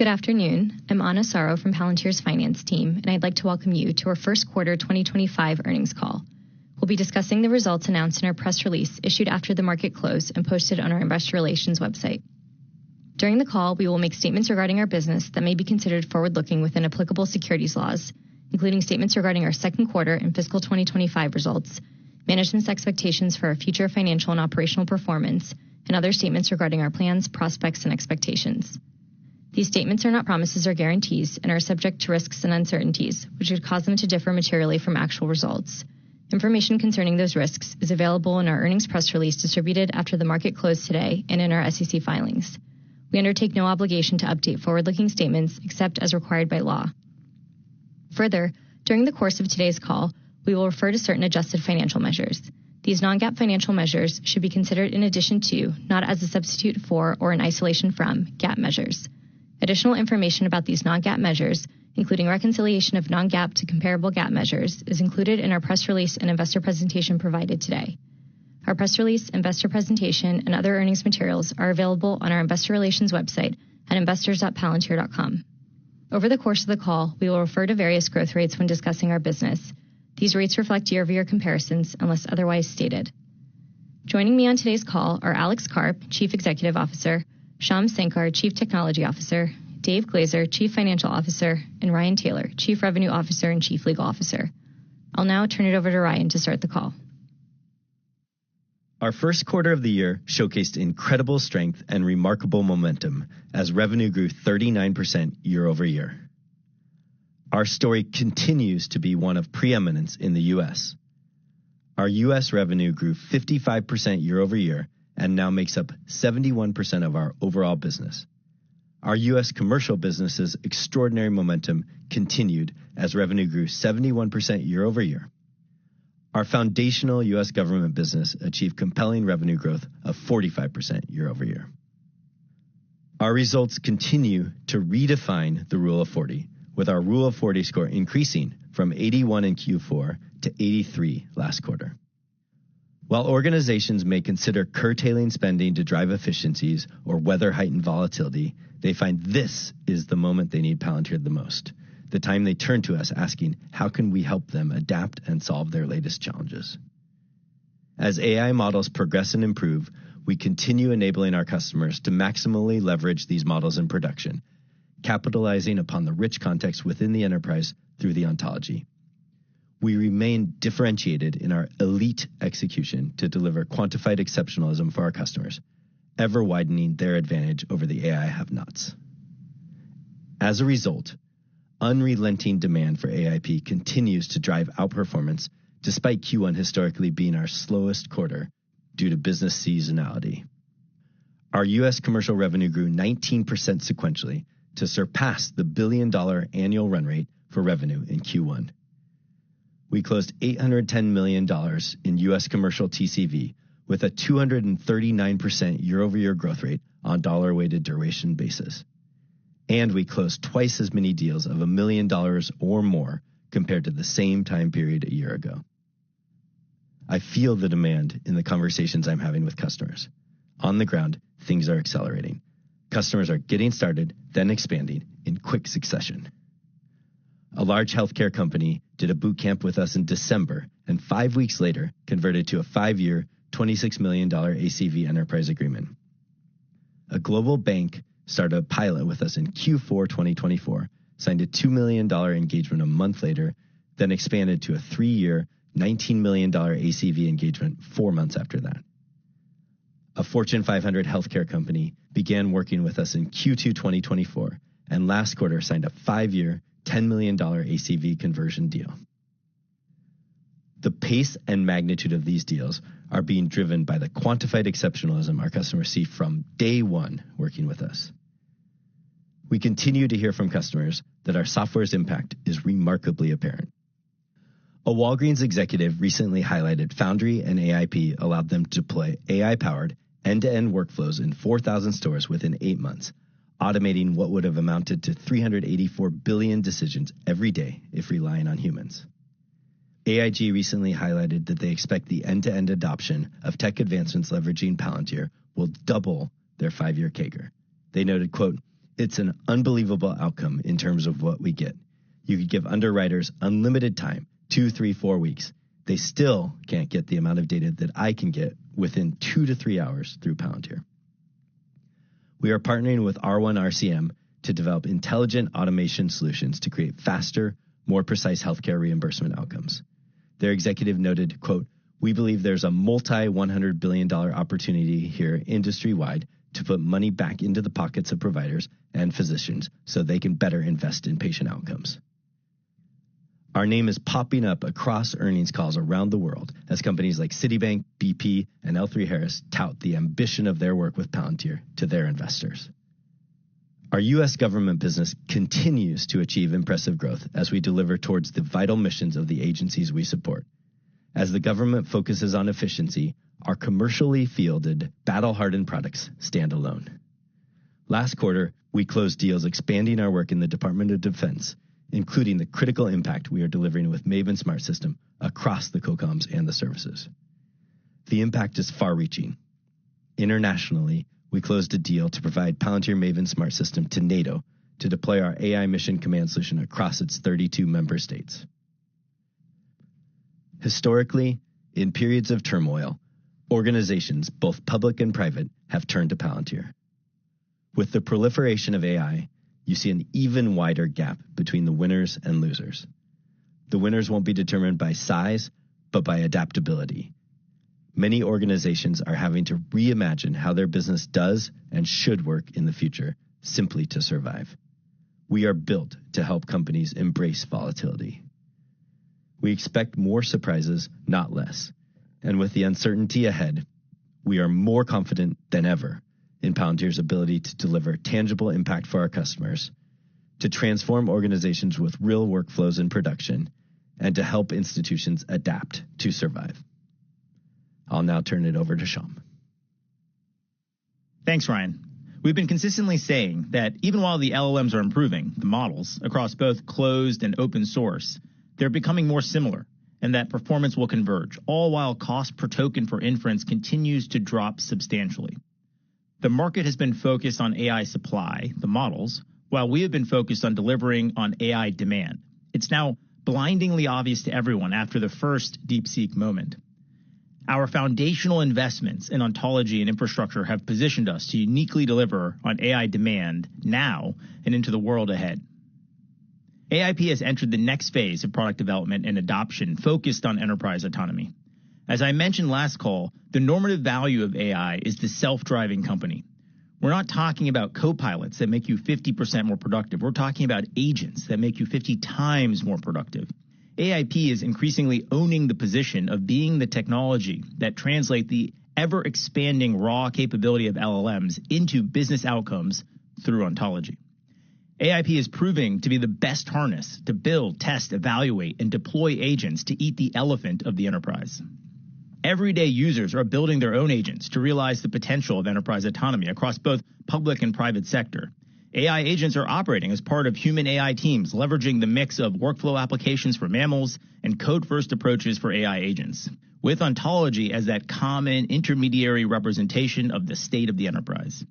Good afternoon. I'm Anna Saro from Palantir's finance team, and I'd like to welcome you to our first quarter 2025 earnings call. We'll be discussing the results announced in our press release issued after the market close and posted on our investor relations website. During the call, we will make statements regarding our business that may be considered forward-looking within applicable securities laws, including statements regarding our second quarter and fiscal 2025 results, management's expectations for our future financial and operational performance, and other statements regarding our plans, prospects, and expectations. These statements are not promises or guarantees and are subject to risks and uncertainties, which could cause them to differ materially from actual results. Information concerning those risks is available in our earnings press release distributed after the market closed today and in our SEC filings. We undertake no obligation to update forward-looking statements except as required by law. Further, during the course of today's call, we will refer to certain adjusted financial measures. These non-GAAP financial measures should be considered in addition to, not as a substitute for or in isolation from, GAAP measures. Additional information about these non-GAAP measures, including reconciliation of non-GAAP to comparable GAAP measures, is included in our press release and investor presentation provided today. Our press release, investor presentation, and other earnings materials are available on our investor relations website at investors.palantir.com. Over the course of the call, we will refer to various growth rates when discussing our business. These rates reflect year-over-year comparisons unless otherwise stated. Joining me on today's call are Alex Karp, Chief Executive Officer, Shyam Sankar, Chief Technology Officer, Dave Glazer, Chief Financial Officer, and Ryan Taylor, Chief Revenue Officer and Chief Legal Officer. I'll now turn it over to Ryan to start the call. Our first quarter of the year showcased incredible strength and remarkable momentum as revenue grew 39% year over year. Our story continues to be one of preeminence in the U.S. Our U.S. revenue grew 55% year over year and now makes up 71% of our overall business. Our U.S. commercial business's extraordinary momentum continued as revenue grew 71% year over year. Our foundational U.S. government business achieved compelling revenue growth of 45% year over year. Our results continue to redefine the Rule of 40, with our Rule of 40 score increasing from 81 in Q4 to 83 last quarter. While organizations may consider curtailing spending to drive efficiencies or weather heightened volatility, they find this is the moment they need Palantir the most, the time they turn to us asking, how can we help them adapt and solve their latest challenges? As AI models progress and improve, we continue enabling our customers to maximally leverage these models in production, capitalizing upon the rich context within the enterprise through the ontology. We remain differentiated in our elite execution to deliver quantified exceptionalism for our customers, ever widening their advantage over the AI have-nots. As a result, unrelenting demand for AIP continues to drive outperformance despite Q1 historically being our slowest quarter due to business seasonality. Our U.S. commercial revenue grew 19% sequentially to surpass the billion-dollar annual run rate for revenue in Q1. We closed $810 million in U.S. commercial TCV with a 239% year-over-year growth rate on dollar-weighted duration basis. And we closed twice as many deals of $1 million or more compared to the same time period a year ago. I feel the demand in the conversations I'm having with customers. On the ground, things are accelerating. Customers are getting started, then expanding in quick succession. A large healthcare company did a boot camp with us in December and 5 weeks later converted to a 5-year, $26 million ACV enterprise agreement. A global bank started a pilot with us in Q4 2024, signed a $2 million engagement a month later, then expanded to a 3-year, $19 million ACV engagement 4 months after that. A Fortune 500 healthcare company began working with us in Q2 2024 and last quarter signed a 5-year, $10 million ACV conversion deal. The pace and magnitude of these deals are being driven by the quantified exceptionalism our customers see from day one working with us. We continue to hear from customers that our software's impact is remarkably apparent. A Walgreens executive recently highlighted Foundry and AIP allowed them to deploy AI-powered end-to-end workflows in 4,000 stores within 8 months, automating what would have amounted to 384 billion decisions every day if relying on humans. AIG recently highlighted that they expect the end-to-end adoption of tech advancements leveraging Palantir will double their 5-year CAGR. They noted, quote, It's an unbelievable outcome in terms of what we get. You could give underwriters unlimited time, 2, 3, 4 weeks. They still can't get the amount of data that I can get within 2 to 3 hours through Palantir. We are partnering with R1 RCM to develop intelligent automation solutions to create faster, more precise healthcare reimbursement outcomes. Their executive noted, quote, "We believe there's a multi-$100 billion opportunity here industry-wide to put money back into the pockets of providers and physicians so they can better invest in patient outcomes." Our name is popping up across earnings calls around the world as companies like Citibank, BP, and L3Harris tout the ambition of their work with Palantir to their investors. Our U.S. government business continues to achieve impressive growth as we deliver towards the vital missions of the agencies we support. As the government focuses on efficiency, our commercially fielded, battle-hardened products stand alone. Last quarter, we closed deals expanding our work in the Department of Defense, including the critical impact we are delivering with Maven Smart System across the COCOMs and the services. The impact is far-reaching. Internationally, we closed a deal to provide Palantir Maven Smart System to NATO to deploy our AI Mission Command solution across its 32 member states. Historically, in periods of turmoil, organizations, both public and private, have turned to Palantir. With the proliferation of AI, you see an even wider gap between the winners and losers. The winners won't be determined by size, but by adaptability. Many organizations are having to reimagine how their business does and should work in the future, simply to survive. We are built to help companies embrace volatility. We expect more surprises, not less. And with the uncertainty ahead, we are more confident than ever in Palantir's ability to deliver tangible impact for our customers, to transform organizations with real workflows in production, and to help institutions adapt to survive. I'll now turn it over to Shyam. Thanks, Ryan. We've been consistently saying that even while the LLMs are improving, the models, across both closed and open source, they're becoming more similar, and that performance will converge, all while cost per token for inference continues to drop substantially. The market has been focused on AI supply, the models, while we have been focused on delivering on AI demand. It's now blindingly obvious to everyone after the first DeepSeek moment. Our foundational investments in ontology and infrastructure have positioned us to uniquely deliver on AI demand now and into the world ahead. AIP has entered the next phase of product development and adoption focused on enterprise autonomy. As I mentioned last call, the normative value of AI is the self-driving company. We're not talking about co-pilots that make you 50% more productive. We're talking about agents that make you 50 times more productive. AIP is increasingly owning the position of being the technology that translate the ever-expanding raw capability of LLMs into business outcomes through ontology. AIP is proving to be the best harness to build, test, evaluate, and deploy agents to eat the elephant of the enterprise. Everyday users are building their own agents to realize the potential of enterprise autonomy across both public and private sector. AI agents are operating as part of human AI teams, leveraging the mix of workflow applications for mammals and code-first approaches for AI agents, with ontology as that common intermediary representation of the state of the enterprise.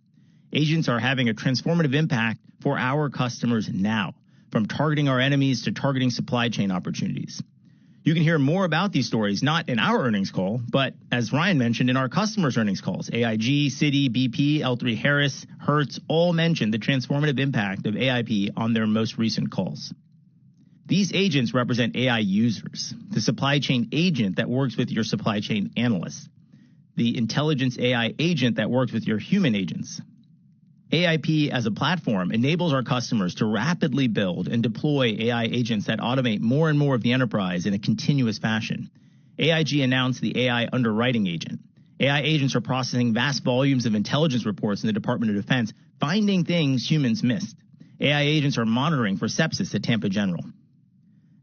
Agents are having a transformative impact for our customers now, from targeting our enemies to targeting supply chain opportunities. You can hear more about these stories, not in our earnings call, but as Ryan mentioned in our customers' earnings calls. AIG, Citi, BP, L3Harris, Hertz all mentioned the transformative impact of AIP on their most recent calls. These agents represent AI users, the supply chain agent that works with your supply chain analysts, the intelligence AI agent that works with your human agents. AIP as a platform enables our customers to rapidly build and deploy AI agents that automate more and more of the enterprise in a continuous fashion. AIG announced the AI underwriting agent. AI agents are processing vast volumes of intelligence reports in the Department of Defense, finding things humans missed. AI agents are monitoring for sepsis at Tampa General.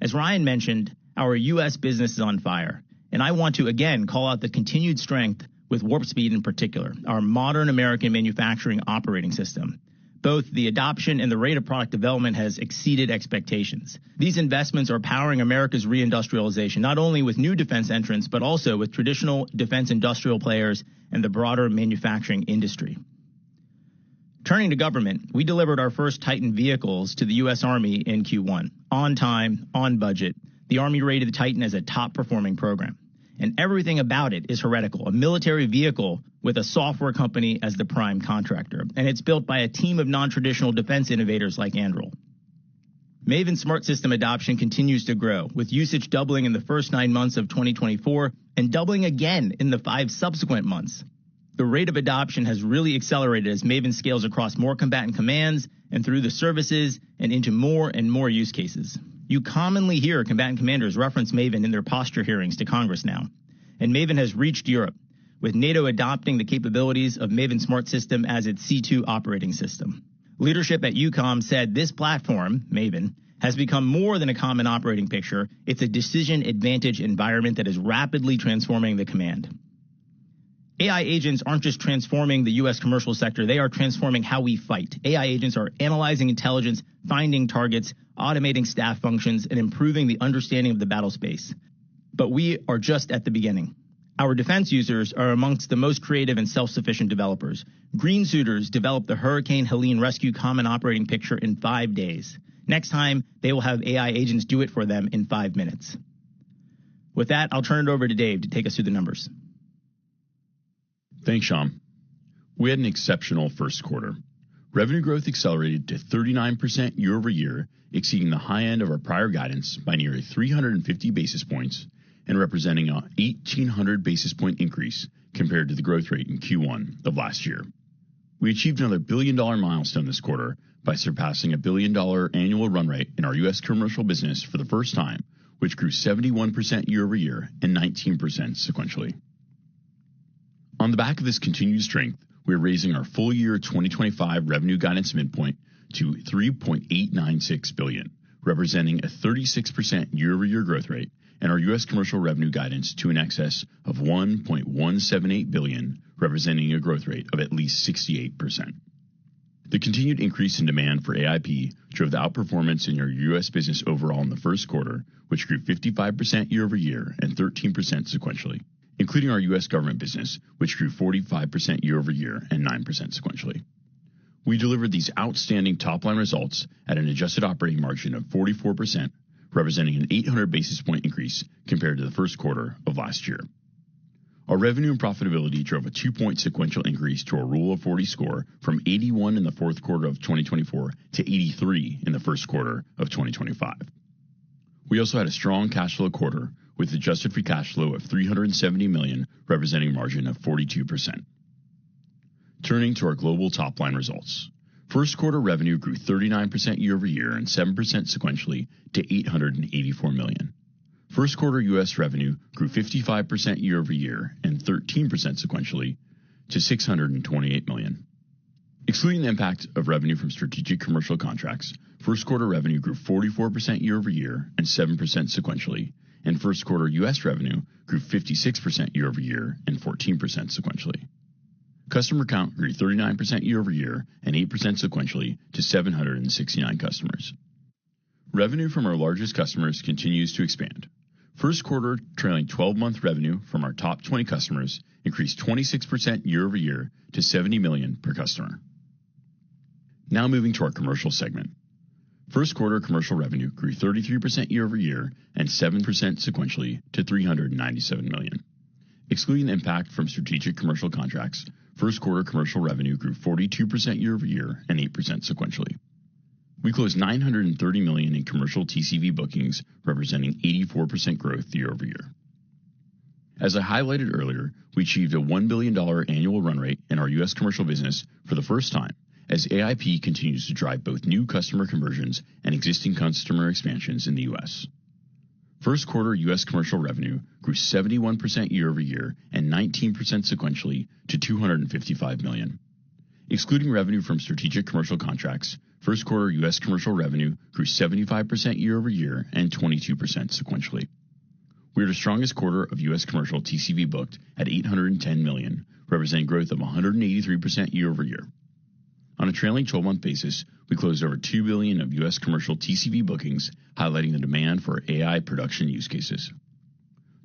As Ryan mentioned, our U.S. business is on fire, and I want to again call out the continued strength with Warp Speed in particular, our modern American manufacturing operating system. Both the adoption and the rate of product development has exceeded expectations. These investments are powering America's reindustrialization, not only with new defense entrants, but also with traditional defense industrial players and the broader manufacturing industry. Turning to government, we delivered our first Titan vehicles to the U.S. Army in Q1. On time, on budget, the Army rated the Titan as a top-performing program. And everything about it is heretical, a military vehicle with a software company as the prime contractor. And it's built by a team of non-traditional defense innovators like Anduril. Maven Smart System adoption continues to grow, with usage doubling in the first 9 months of 2024 and doubling again in the 5 subsequent months. The rate of adoption has really accelerated as Maven scales across more combatant commands and through the services and into more and more use cases. You commonly hear combatant commanders reference Maven in their posture hearings to Congress now. And Maven has reached Europe, with NATO adopting the capabilities of Maven Smart System as its C2 operating system. Leadership at EUCOM said this platform, Maven, has become more than a common operating picture. It's a decision advantage environment that is rapidly transforming the command. AI agents aren't just transforming the U.S. commercial sector, they are transforming how we fight. AI agents are analyzing intelligence, finding targets, automating staff functions, and improving the understanding of the battle space. But we are just at the beginning. Our defense users are amongst the most creative and self-sufficient developers. Green Suiters developed the Hurricane Helene Rescue Common Operating Picture in 5 days. Next time, they will have AI agents do it for them in 5 minutes. With that, I'll turn it over to Dave to take us through the numbers. Thanks, Shyam. We had an exceptional first quarter. Revenue growth accelerated to 39% year over year, exceeding the high end of our prior guidance by nearly 350 basis points and representing a 1,800 basis point increase compared to the growth rate in Q1 of last year. We achieved another billion-dollar milestone this quarter by surpassing $1 billion annual run rate in our U.S. commercial business for the first time, which grew 71% year over year and 19% sequentially. On the back of this continued strength, we are raising our full year 2025 revenue guidance midpoint to $3.896 billion, representing a 36% year-over-year growth rate, and our U.S. commercial revenue guidance to an excess of $1.178 billion, representing a growth rate of at least 68%. The continued increase in demand for AIP drove the outperformance in our U.S. business overall in the first quarter, which grew 55% year-over-year and 13% sequentially, including our U.S. government business, which grew 45% year-over-year and 9% sequentially. We delivered these outstanding top-line results at an adjusted operating margin of 44%, representing an 800 basis point increase compared to the first quarter of last year. Our revenue and profitability drove a 2-point sequential increase to our Rule of 40 score from 81 in the fourth quarter of 2024 to 83 in the first quarter of 2025. We also had a strong cash flow quarter with adjusted free cash flow of $370 million, representing a margin of 42%. Turning to our global top-line results. First quarter revenue grew 39% year-over-year and 7% sequentially to $884 million. First quarter U.S. revenue grew 55% year-over-year and 13% sequentially to $628 million. Excluding the impact of revenue from strategic commercial contracts, first quarter revenue grew 44% year-over-year and 7% sequentially, and first quarter U.S. revenue grew 56% year-over-year and 14% sequentially. Customer count grew 39% year-over-year and 8% sequentially to 769 customers. Revenue from our largest customers continues to expand. First quarter trailing 12-month revenue from our top 20 customers increased 26% year-over-year to $70 million per customer. Now moving to our commercial segment. First quarter commercial revenue grew 33% year-over-year and 7% sequentially to $397 million. Excluding the impact from strategic commercial contracts, first quarter commercial revenue grew 42% year-over-year and 8% sequentially. We closed $930 million in commercial TCV bookings, representing 84% growth year-over-year. As I highlighted earlier, we achieved a $1 billion annual run rate in our U.S. commercial business for the first time, as AIP continues to drive both new customer conversions and existing customer expansions in the U.S. First quarter U.S. commercial revenue grew 71% year-over-year and 19% sequentially to $255 million. Excluding revenue from strategic commercial contracts, first quarter U.S. commercial revenue grew 75% year-over-year and 22% sequentially. We had the strongest quarter of U.S. commercial TCV booked at $810 million, representing growth of 183% year-over-year. On a trailing 12-month basis, we closed over $2 billion of U.S. commercial TCV bookings, highlighting the demand for AI production use cases.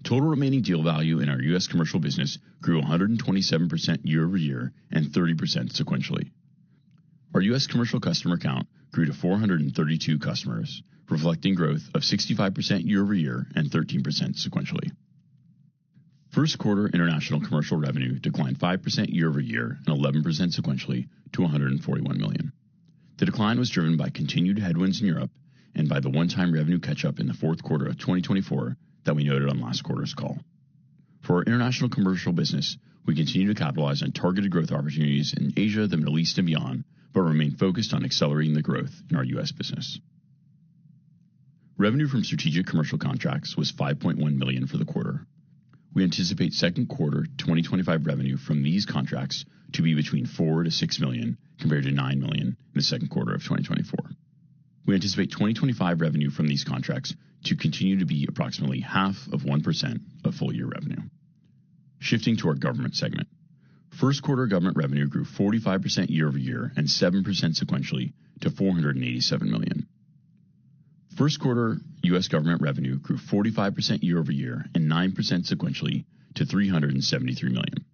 Total remaining deal value in our U.S. commercial business grew 127% year-over-year and 30% sequentially. Our U.S. commercial customer count grew to 432 customers, reflecting growth of 65% year-over-year and 13% sequentially. First quarter international commercial revenue declined 5% year-over-year and 11% sequentially to $141 million. The decline was driven by continued headwinds in Europe and by the one-time revenue catch-up in the fourth quarter of 2024 that we noted on last quarter's call. For our international commercial business, we continue to capitalize on targeted growth opportunities in Asia, the Middle East, and beyond, but remain focused on accelerating the growth in our U.S. business. Revenue from strategic commercial contracts was $5.1 million for the quarter. We anticipate second quarter 2025 revenue from these contracts to be between $4 to $6 million compared to $9 million in the second quarter of 2024. We anticipate 2025 revenue from these contracts to continue to be approximately 0.5% of full-year revenue. Shifting to our government segment. First quarter government revenue grew 45% year-over-year and 7% sequentially to $487 million. First quarter U.S. government revenue grew 45% year-over-year and 9% sequentially to $373 million.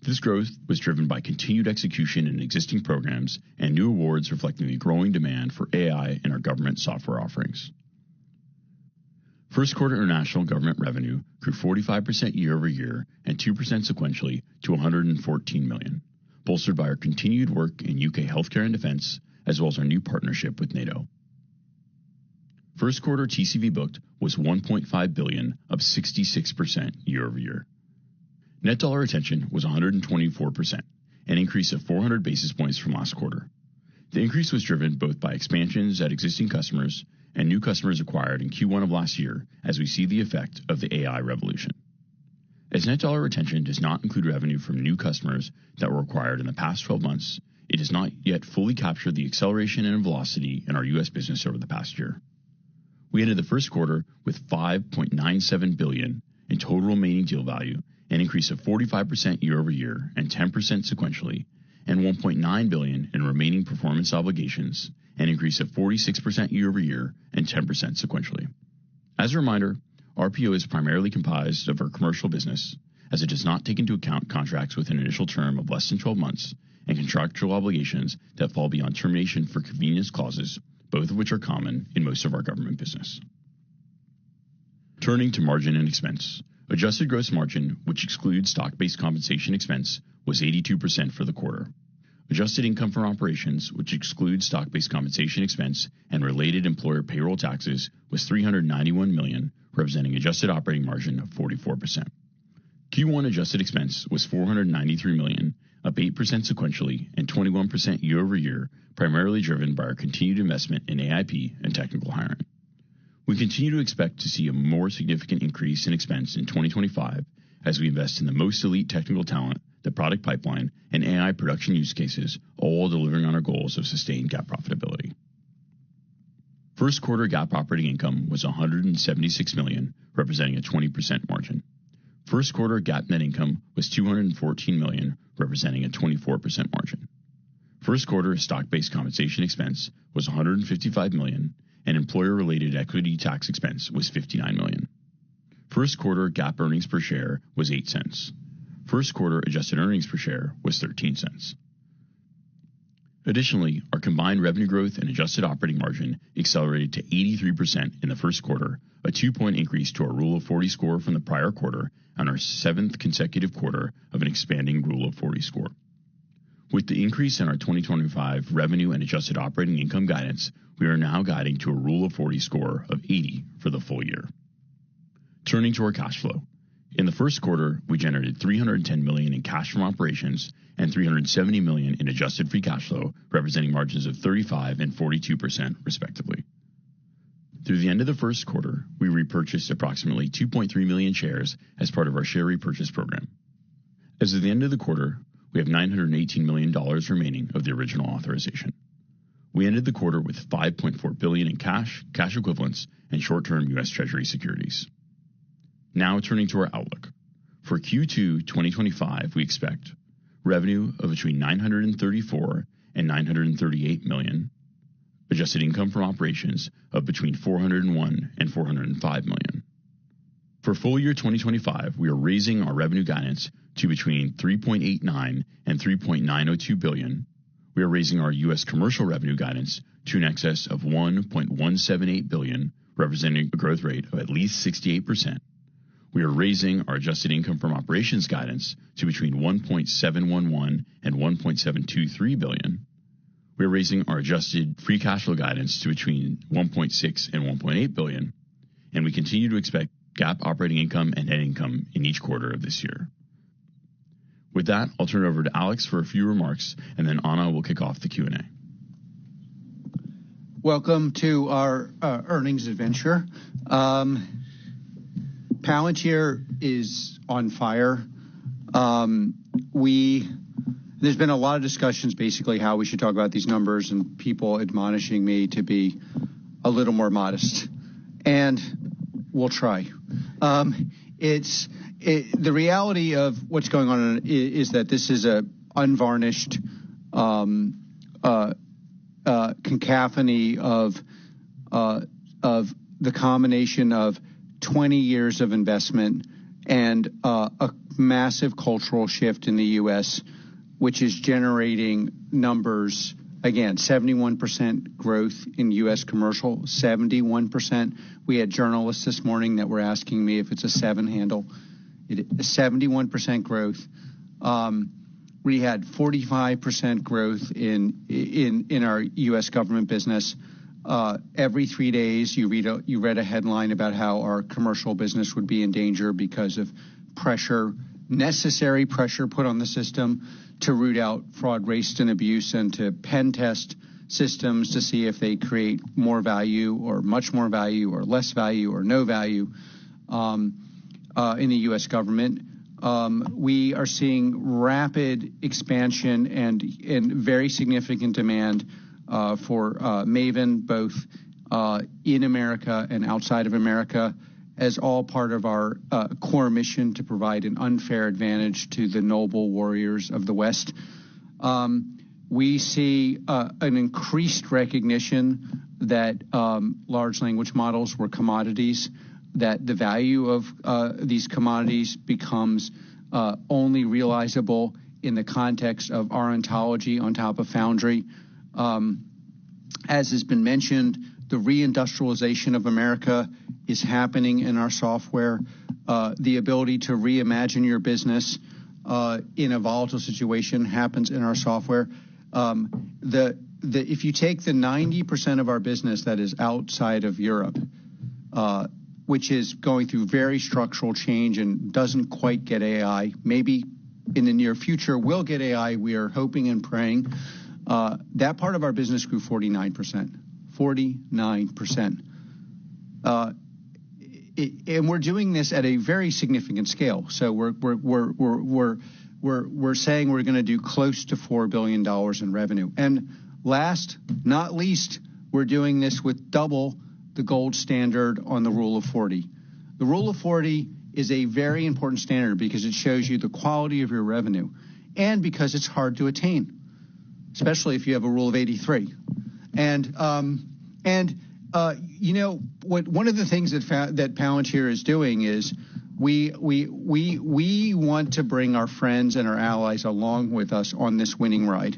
This growth was driven by continued execution in existing programs and new awards reflecting the growing demand for AI in our government software offerings. First quarter international government revenue grew 45% year-over-year and 2% sequentially to $114 million, bolstered by our continued work in UK healthcare and defense, as well as our new partnership with NATO. First quarter TCV booked was $1.5 billion, up 66% year-over-year. Net dollar retention was 124%, an increase of 400 basis points from last quarter. The increase was driven both by expansions at existing customers and new customers acquired in Q1 of last year as we see the effect of the AI revolution. As net dollar retention does not include revenue from new customers that were acquired in the past 12 months, it does not yet fully capture the acceleration and velocity in our U.S. business over the past year. We ended the first quarter with $5.97 billion in total remaining deal value, an increase of 45% year-over-year and 10% sequentially, and $1.9 billion in remaining performance obligations, an increase of 46% year-over-year and 10% sequentially. As a reminder, RPO is primarily comprised of our commercial business, as it does not take into account contracts with an initial term of less than 12 months and contractual obligations that fall beyond termination for convenience clauses, both of which are common in most of our government business. Turning to margin and expense. Adjusted gross margin, which excludes stock-based compensation expense, was 82% for the quarter. Adjusted income from operations, which excludes stock-based compensation expense and related employer payroll taxes, was $391 million, representing adjusted operating margin of 44%. Q1 adjusted expense was $493 million, up 8% sequentially and 21% year-over-year, primarily driven by our continued investment in AIP and technical hiring. We continue to expect to see a more significant increase in expense in 2025 as we invest in the most elite technical talent, the product pipeline, and AI production use cases, all while delivering on our goals of sustained GAAP profitability. First quarter GAAP operating income was $176 million, representing a 20% margin. First quarter GAAP net income was $214 million, representing a 24% margin. First quarter stock-based compensation expense was $155 million, and employer-related equity tax expense was $59 million. First quarter GAAP earnings per share was 8 cents. First quarter adjusted earnings per share was 13 cents. Additionally, our combined revenue growth and adjusted operating margin accelerated to 83% in the first quarter, a 2-point increase to our Rule of 40 score from the prior quarter, and our 7th consecutive quarter of an expanding Rule of 40 score. With the increase in our 2025 revenue and adjusted operating income guidance, we are now guiding to a Rule of 40 score of 80 for the full year. Turning to our cash flow. In the first quarter, we generated $310 million in cash from operations and $370 million in adjusted free cash flow, representing margins of 35% and 42% respectively. Through the end of the first quarter, we repurchased approximately 2.3 million shares as part of our share repurchase program. As of the end of the quarter, we have $918 million remaining of the original authorization. We ended the quarter with $5.4 billion in cash, cash equivalents, and short-term U.S. Treasury securities. Now turning to our outlook. For Q2 2025, we expect revenue of between $934 and $938 million, adjusted income from operations of between $401 and $405 million. For full year 2025, we are raising our revenue guidance to between $3.89 and $3.902 billion, We are raising our U.S. commercial revenue guidance to in excess of $1.178 billion, representing a growth rate of at least 68%. We are raising our adjusted income from operations guidance to between $1.711 and $1.723 billion. We are raising our adjusted free cash flow guidance to between $1.6 and $1.8 billion, and we continue to expect GAAP operating income and net income in each quarter of this year. With that, I'll turn it over to Alex for a few remarks, and then Anna will kick off the Q&A. Welcome to our earnings adventure. Palantir is on fire. There's been a lot of discussions, basically, how we should talk about these numbers, and people admonishing me to be a little more modest. And we'll try. The reality of what's going on is that this is a unvarnished cacophony of the combination of 20 years of investment and a massive cultural shift in the U.S., which is generating numbers, again, 71% growth in U.S. commercial, 71%. We had journalists this morning that were asking me if it's a 7 handle. 71% growth. We had 45% growth in our U.S. government business. Every 3 days, you read a headline about how our commercial business would be in danger because of necessary pressure put on the system to root out fraud, waste, and abuse, and to pen test systems to see if they create more value or much more value or less value or no value in the U.S. government. We are seeing rapid expansion and very significant demand for Maven, both in America and outside of America, as all part of our core mission to provide an unfair advantage to the noble warriors of the West. We see an increased recognition that large language models were commodities, that the value of these commodities becomes only realizable in the context of our ontology on top of Foundry. As has been mentioned, the reindustrialization of America is happening in our software. The ability to reimagine your business in a volatile situation happens in our software. If you take the 90% of our business that is outside of Europe, which is going through very structural change and doesn't quite get AI, maybe in the near future will get AI, we are hoping and praying. That part of our business grew 49%. 49%. And we're doing this at a very significant scale. So we're saying we're going to do close to $4 billion in revenue. And last, not least, we're doing this with double the gold standard on the Rule of 40. The Rule of 40 is a very important standard because it shows you the quality of your revenue and because it's hard to attain, especially if you have a Rule of 83. And you know what? One of the things that Palantir is doing is we want to bring our friends and our allies along with us on this winning ride.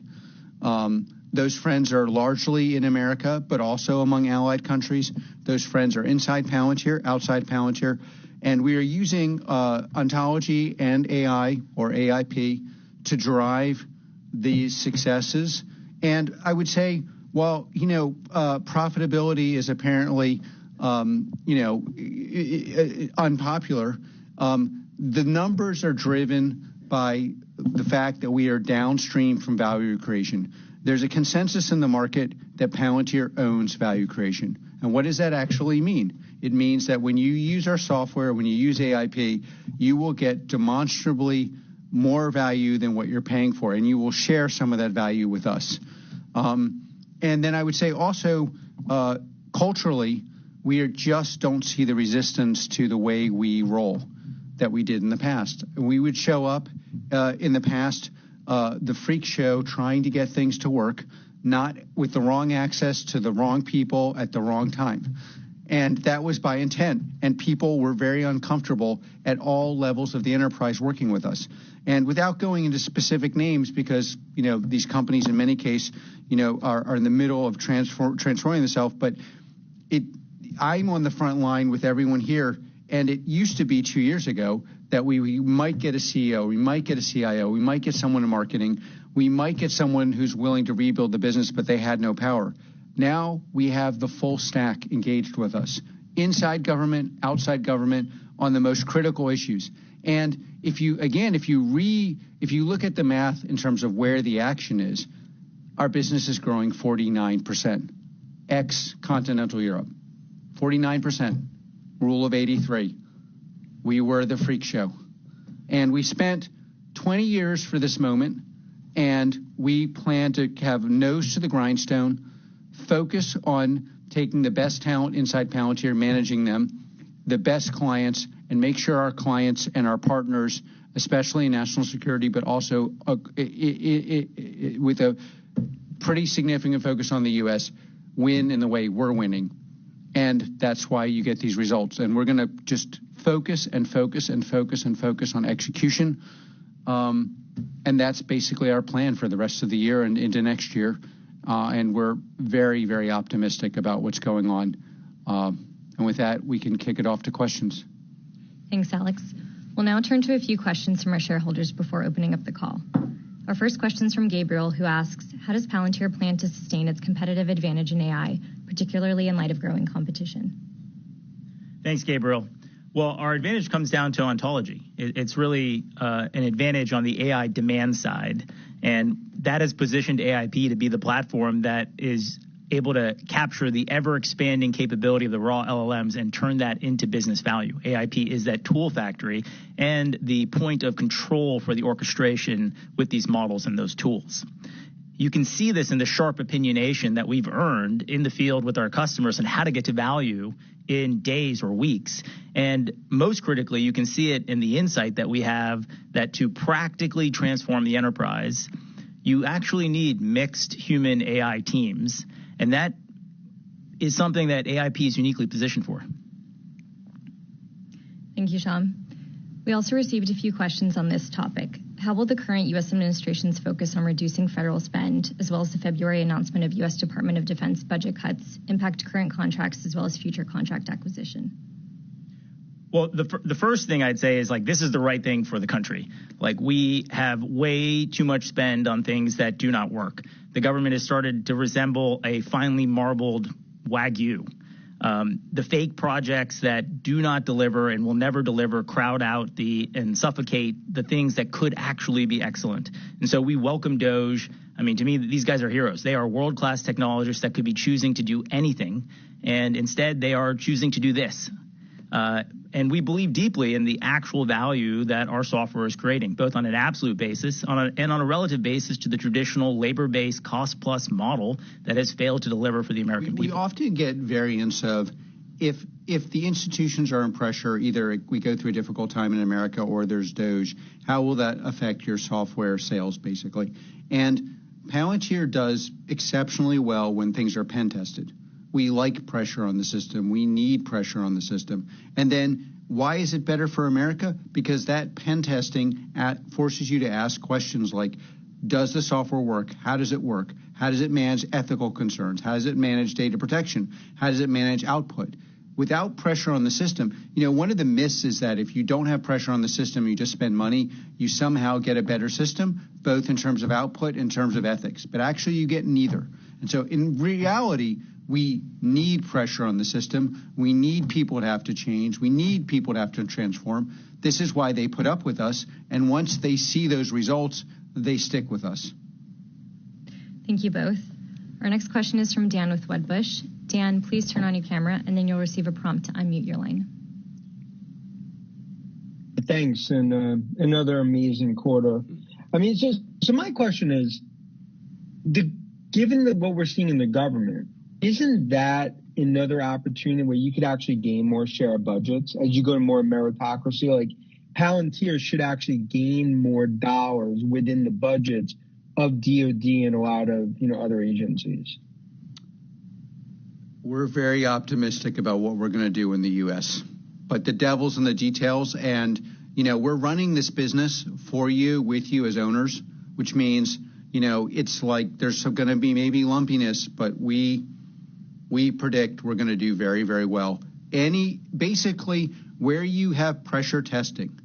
Those friends are largely in America, but also among allied countries. Those friends are inside Palantir, outside Palantir, and we are using ontology and AI or AIP to drive these successes. And I would say, well, profitability is apparently, unpopular. The numbers are driven by the fact that we are downstream from value creation. There's a consensus in the market that Palantir owns value creation. And what does that actually mean? It means that when you use our software, when you use AIP, you will get demonstrably more value than what you're paying for, and you will share some of that value with us. And then I would say also, culturally, we just don't see the resistance to the way we roll that we did in the past. We would show up in the past, the freak show, trying to get things to work, not with the wrong access to the wrong people at the wrong time. And that was by intent. And people were very uncomfortable at all levels of the enterprise working with us. And without going into specific names, because, these companies in many cases, are in the middle of transforming themselves, but I'm on the front line with everyone here, and it used to be 2 years ago that we might get a CEO, we might get a CIO, we might get someone in marketing, we might get someone who's willing to rebuild the business, but they had no power. Now we have the full stack engaged with us, inside government, outside government, on the most critical issues. And if you look at the math in terms of where the action is, our business is growing 49%, ex-continental Europe, 49%, rule of 83. We were the freak show. And we spent 20 years for this moment, and we plan to have nose to the grindstone, focus on taking the best talent inside Palantir, managing them, the best clients, and make sure our clients and our partners, especially in national security, but also with a pretty significant focus on the U.S., win in the way we're winning. And that's why you get these results. And we're going to just focus and focus and focus and focus on execution. And that's basically our plan for the rest of the year and into next year. And we're very, very optimistic about what's going on. And with that, we can kick it off to questions. Thanks, Alex. We'll now turn to a few questions from our shareholders before opening up the call. Our first question is from Gabriel, who asks, how does Palantir plan to sustain its competitive advantage in AI, particularly in light of growing competition? Thanks, Gabriel. Well, our advantage comes down to ontology. It's really an advantage on the AI demand side, and that has positioned AIP to be the platform that is able to capture the ever-expanding capability of the raw LLMs and turn that into business value. AIP is that tool factory and the point of control for the orchestration with these models and those tools. You can see this in the sharp opinionation that we've earned in the field with our customers and how to get to value in days or weeks. And most critically, you can see it in the insight that we have that to practically transform the enterprise, you actually need mixed human AI teams. And that is something that AIP is uniquely positioned for. Thank you, Shyam. We also received a few questions on this topic. How will the current U.S. administration's focus on reducing federal spend, as well as the February announcement of U.S. Department of Defense budget cuts, impact current contracts as well as future contract acquisition? Well, the first thing I'd say is, this is the right thing for the country. We have way too much spend on things that do not work. The government has started to resemble a finely marbled Wagyu. The fake projects that do not deliver and will never deliver crowd out and suffocate the things that could actually be excellent. And so we welcome DOGE. To me, these guys are heroes. They are world-class technologists that could be choosing to do anything, and instead they are choosing to do this. And we believe deeply in the actual value that our software is creating, both on an absolute basis and on a relative basis to the traditional labor-based cost-plus model that has failed to deliver for the American people. We often get variants of if the institutions are in pressure, either we go through a difficult time in America or there's DOGE, how will that affect your software sales, basically? And Palantir does exceptionally well when things are pen-tested. We like pressure on the system. We need pressure on the system. And then why is it better for America? Because that pen testing forces you to ask questions like, does the software work? How does it work? How does it manage ethical concerns? How does it manage data protection? How does it manage output? Without pressure on the system, one of the myths is that if you don't have pressure on the system, you just spend money, you somehow get a better system, both in terms of output and in terms of ethics. But actually, you get neither. And so in reality, we need pressure on the system. We need people to have to change. We need people to have to transform. This is why they put up with us. And once they see those results, they stick with us. Thank you both. Our next question is from Dan with Wedbush. Dan, please turn on your camera, and then you'll receive a prompt to unmute your line. Thanks, and another amazing quarter. So my question is, given what we're seeing in the government, isn't that another opportunity where you could actually gain more share of budgets as you go to more meritocracy? Palantir should actually gain more dollars within the budgets of DoD and a lot of other agencies. We're very optimistic about what we're going to do in the U.S., but the devil's in the details, and we're running this business for you, with you as owners, which means, it's like there's going to be maybe lumpiness, but we predict we're going to do very, very well. Basically, where you have pressure testing,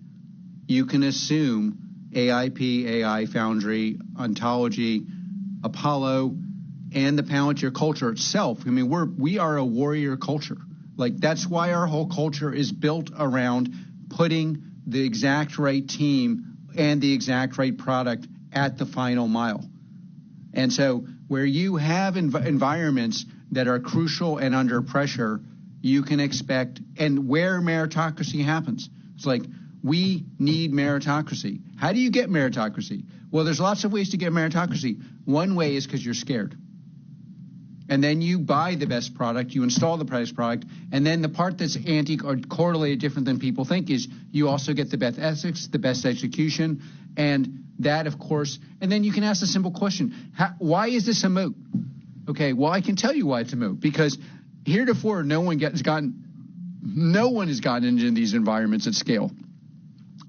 you can assume AIP, AI, Foundry, Ontology, Apollo, and the Palantir culture itself. We are a warrior culture. That's why our whole culture is built around putting the exact right team and the exact right product at the final mile. And so where you have environments that are crucial and under pressure, you can expect, and where meritocracy happens. It's like, we need meritocracy. How do you get meritocracy? Well, there's lots of ways to get meritocracy. One way is because you're scared. And then you buy the best product, you install the best product, and then the part that's or correlated different than people think is you also get the best ethics, the best execution, and that, of course, and then you can ask a simple question. Why is this a moat? Okay, well, I can tell you why it's a moat, because heretofore no one has gotten into these environments at scale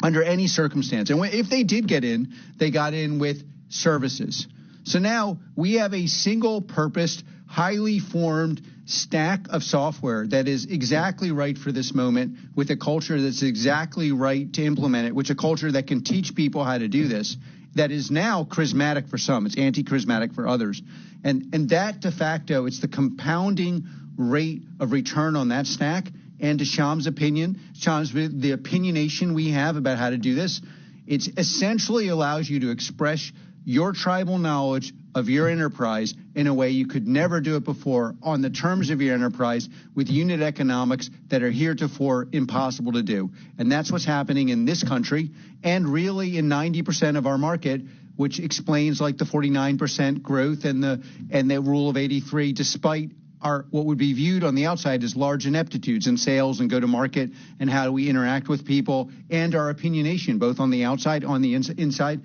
under any circumstance. And if they did get in, they got in with services. So now we have a single-purposed, highly formed stack of software that is exactly right for this moment, with a culture that's exactly right to implement it, which a culture that can teach people how to do this, that is now charismatic for some. It's anti-charismatic for others. And that de facto, it's the compounding rate of return on that stack. And to Shyam's opinion, the opinionation we have about how to do this, it essentially allows you to express your tribal knowledge of your enterprise in a way you could never do it before, on the terms of your enterprise, with unit economics that are heretofore impossible to do. And that's what's happening in this country, and really in 90% of our market, which explains the 49% growth and the rule of 83, despite what would be viewed on the outside as large ineptitudes in sales and go-to-market and how do we interact with people, and our opinionation, both on the outside, on the inside,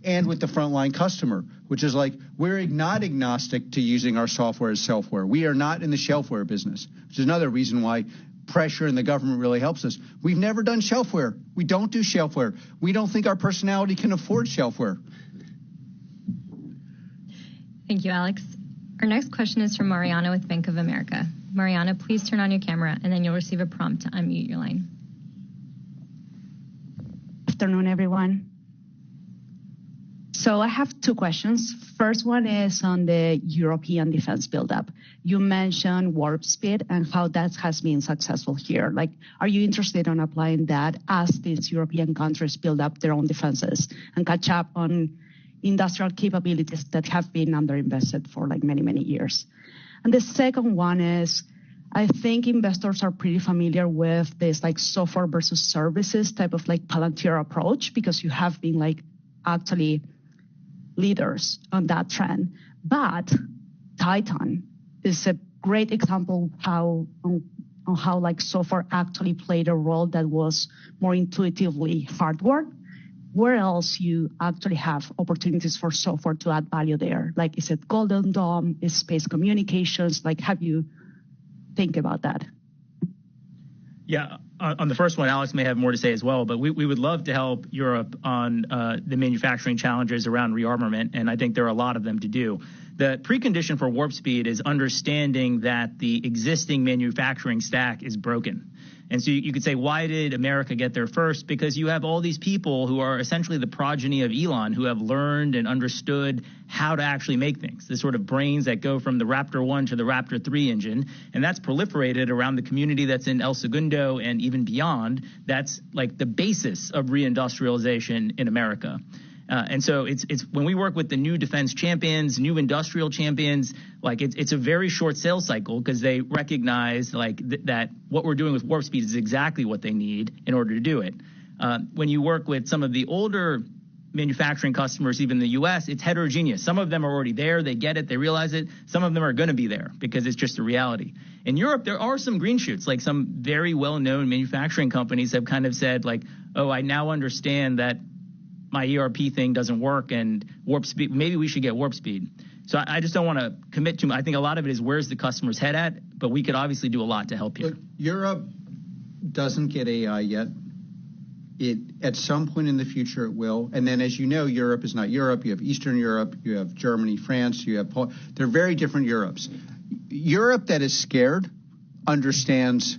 and with the frontline customer, which is we're not agnostic to using our software as shelfware. We are not in the shelfware business, which is another reason why pressure in the government really helps us. We've never done shelfware. We don't do shelfware. We don't think our personality can afford shelfware. Thank you, Alex. Our next question is from Mariana with Bank of America. Mariana, please turn on your camera, and then you'll receive a prompt to unmute your line. Good afternoon, everyone. So I have two questions. First one is on the European defense buildup. You mentioned warp speed and how that has been successful here. Are you interested in applying that as these European countries build up their own defenses and catch up on industrial capabilities that have been underinvested for many, many years? And the second one is, I think investors are pretty familiar with this software versus services type of Palantir approach, because you have been actually leaders on that trend. But Titan is a great example on how software actually played a role that was more intuitively hardware. Where else you actually have opportunities for software to add value there? Is it Golden Dome? Is space communications? Have you think about that? Yeah, on the first one, Alex may have more to say as well, but we would love to help Europe on the manufacturing challenges around rearmament, and I think there are a lot of them to do. The precondition for warp speed is understanding that the existing manufacturing stack is broken. And so you could say, why did America get there first? Because you have all these people who are essentially the progeny of Elon, who have learned and understood how to actually make things, the sort of brains that go from the Raptor 1 to the Raptor 3 engine. And that's proliferated around the community that's in El Segundo and even beyond. That's the basis of reindustrialization in America. And so it's when we work with the new defense champions, new industrial champions, it's a very short sales cycle, because they recognize that what we're doing with warp speed is exactly what they need in order to do it. When you work with some of the older manufacturing customers, even in the U.S., it's heterogeneous. Some of them are already there. They get it. They realize it. Some of them are going to be there because it's just a reality. In Europe, there are some green shoots. Some very well-known manufacturing companies have kind of said, oh, I now understand that my ERP thing doesn't work, and warp speed, maybe we should get warp speed. So I just don't want to commit too much. I think a lot of it is where's the customer's head at, but we could obviously do a lot to help here. Look, Europe doesn't get AI yet. At some point in the future it will. And then, as you know, Europe is not Europe. You have Eastern Europe, you have Germany, France, you have Poland. They're very different Europes. Europe that is scared understands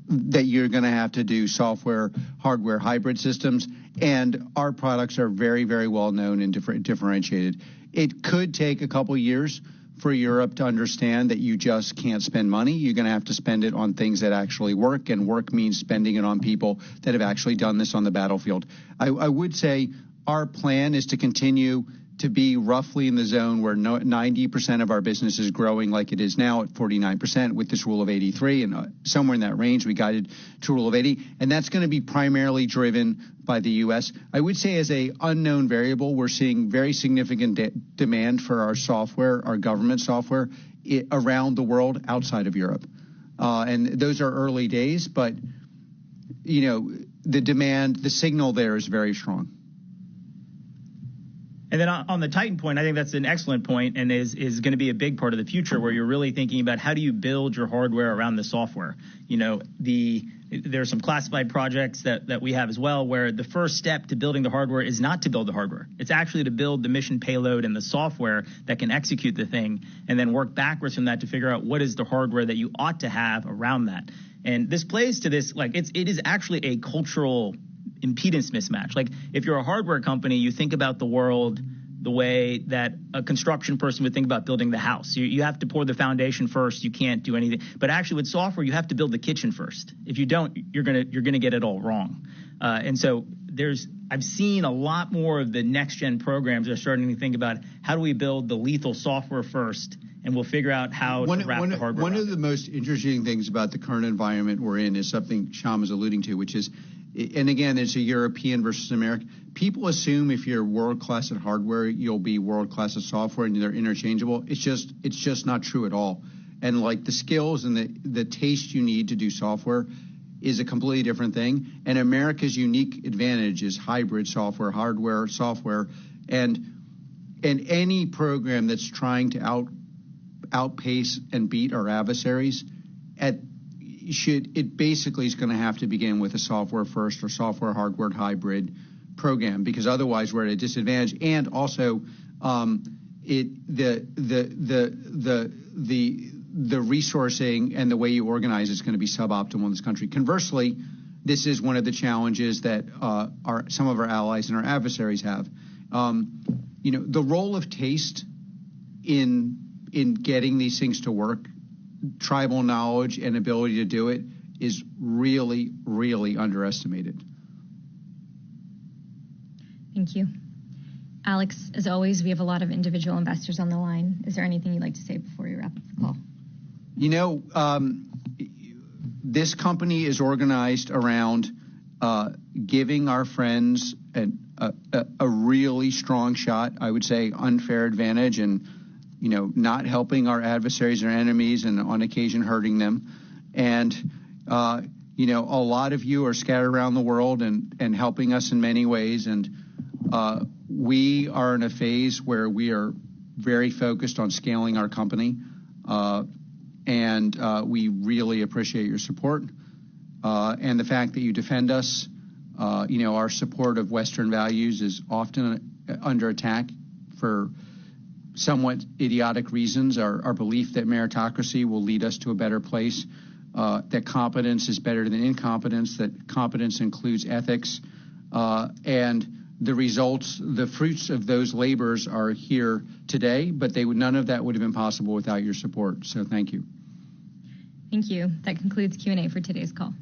that you're going to have to do software, hardware, hybrid systems, and our products are very, very well known and differentiated. It could take a couple years for Europe to understand that you just can't spend money. You're going to have to spend it on things that actually work, and work means spending it on people that have actually done this on the battlefield. I would say our plan is to continue to be roughly in the zone where 90% of our business is growing like it is now at 49% with this rule of 83, and somewhere in that range we guided to rule of 80, and that's going to be primarily driven by the U.S. I would say as a unknown variable, we're seeing very significant demand for our software, our government software, around the world outside of Europe. And those are early days, but the demand, the signal there is very strong. And then on the Titan point, I think that's an excellent point, and is going to be a big part of the future, where you're really thinking about how do you build your hardware around the software. There are some classified projects that we have as well, where the first step to building the hardware is not to build the hardware. It's actually to build the mission payload and the software that can execute the thing, and then work backwards from that to figure out what is the hardware that you ought to have around that. And this plays to this, it is actually a cultural impedance mismatch. Like, if you're a hardware company, you think about the world the way that a construction person would think about building the house. You have to pour the foundation first. You can't do anything. But actually, with software, you have to build the kitchen first. If you don't, you're gonna get it all wrong. And so I've seen a lot more of the next gen programs are starting to think about how do we build the lethal software first, and we'll figure out how to wrap the hardware. One of the most interesting things about the current environment we're in is something Shyam is alluding to, which is, and again, it's a European versus American. People assume if you're world-class at hardware, you'll be world-class at software, and they're interchangeable. It's just not true at all. And like the skills and the taste you need to do software is a completely different thing. And America's unique advantage is hybrid software, hardware, software, and any program that's trying to outpace and beat our adversaries it basically is going to have to begin with a software first or software hardware hybrid program, because otherwise we're at a disadvantage. And also the resourcing and the way you organize is going to be suboptimal in this country. Conversely, this is one of the challenges that some of our allies and our adversaries have. The role of taste in getting these things to work, tribal knowledge and ability to do it, is really, really underestimated. Thank you. Alex, as always, we have a lot of individual investors on the line. Is there anything you'd like to say before we wrap up the call? This company is organized around giving our friends a really strong shot, I would say unfair advantage, and not helping our adversaries or enemies, and on occasion hurting them. And, a lot of you are scattered around the world and helping us in many ways. And we are in a phase where we are very focused on scaling our company. And we really appreciate your support. And the fact that you defend us. Our support of Western values is often under attack for somewhat idiotic reasons. Our belief that meritocracy will lead us to a better place, that competence is better than incompetence, that competence includes ethics, and the results, the fruits of those labors are here today, but none of that would have been possible without your support. So thank you. Thank you. That concludes Q&A for today's call.